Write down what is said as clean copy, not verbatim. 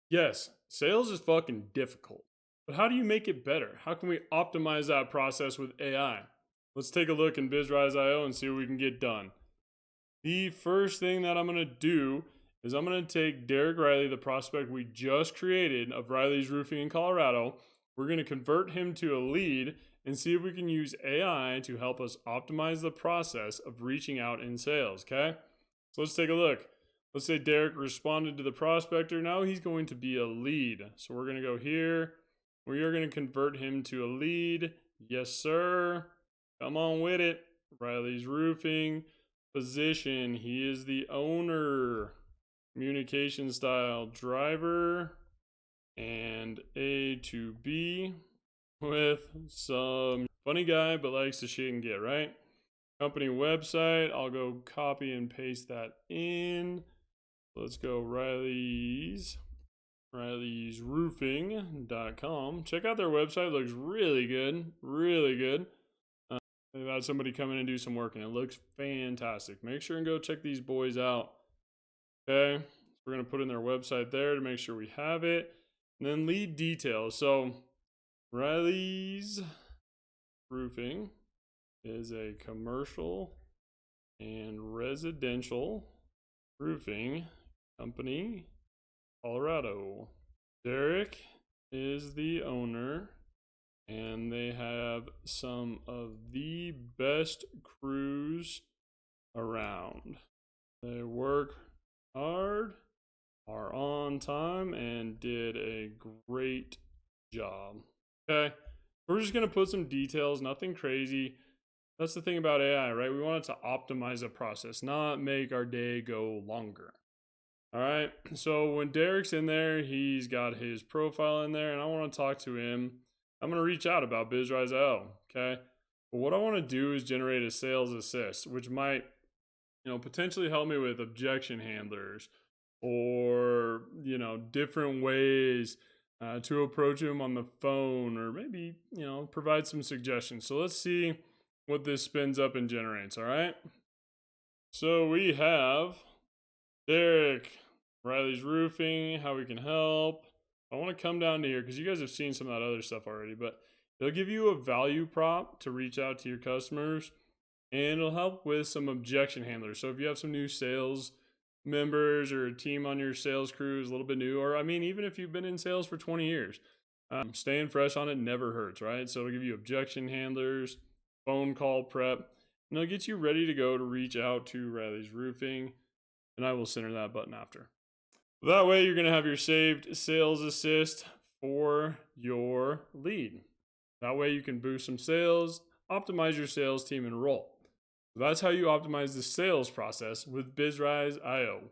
Yes, sales is fucking difficult. But how do you make it better? How can we optimize that process with AI? Let's take a look in BizRise.io and see what we can get done. The first thing that I'm going to do is I'm going to take Derek Riley, the prospect we just created of Riley's Roofing in Colorado. We're going to convert him to a lead and see if we can use AI to help us optimize the process of reaching out in sales, okay? So let's take a look. Let's say Derek responded to the prospector. Now he's going to be a lead. So we're going to go here. We are going to convert him to a lead. Yes, sir. Come on with it. Riley's Roofing. Position. He is the owner. Communication style. Driver. And A to B. With some funny guy, but likes to shit and get, right? Company website. I'll go copy and paste that in. Let's go RileysRoofing.com. Check out their website. It looks really good. Really good. They've had somebody come in and do some work, and it looks fantastic. Make sure and go check these boys out. Okay. So we're going to put in their website there to make sure we have it. And then lead details. So Riley's Roofing is a commercial and residential roofing company, Colorado. Derek is the owner, and they have some of the best crews around. They work hard, are on time, and did a great job. Okay, we're just going to put some details, nothing crazy. That's the thing about AI, right? We want it to optimize the process, not make our day go longer. All right, so when Derek's in there, he's got his profile in there, and I want to talk to him. I'm going to reach out about BizRise.io, okay? But what I want to do is generate a sales assist, which might, potentially help me with objection handlers or, different ways to approach him on the phone, or maybe, provide some suggestions. So let's see what this spins up and generates, all right? So we have Derek, Riley's Roofing, how we can help. I want to come down to here because you guys have seen some of that other stuff already, but it'll give you a value prop to reach out to your customers, and it'll help with some objection handlers. So if you have some new sales members or a team on your sales crew is a little bit new, or even if you've been in sales for 20 years, staying fresh on it never hurts, right? So it'll give you objection handlers, phone call prep, and it'll get you ready to go to reach out to Riley's Roofing, and I will center that button after. That way you're going to have your saved sales assist for your lead. That way you can boost some sales, optimize your sales team, and roll. So that's how you optimize the sales process with BizRise.io.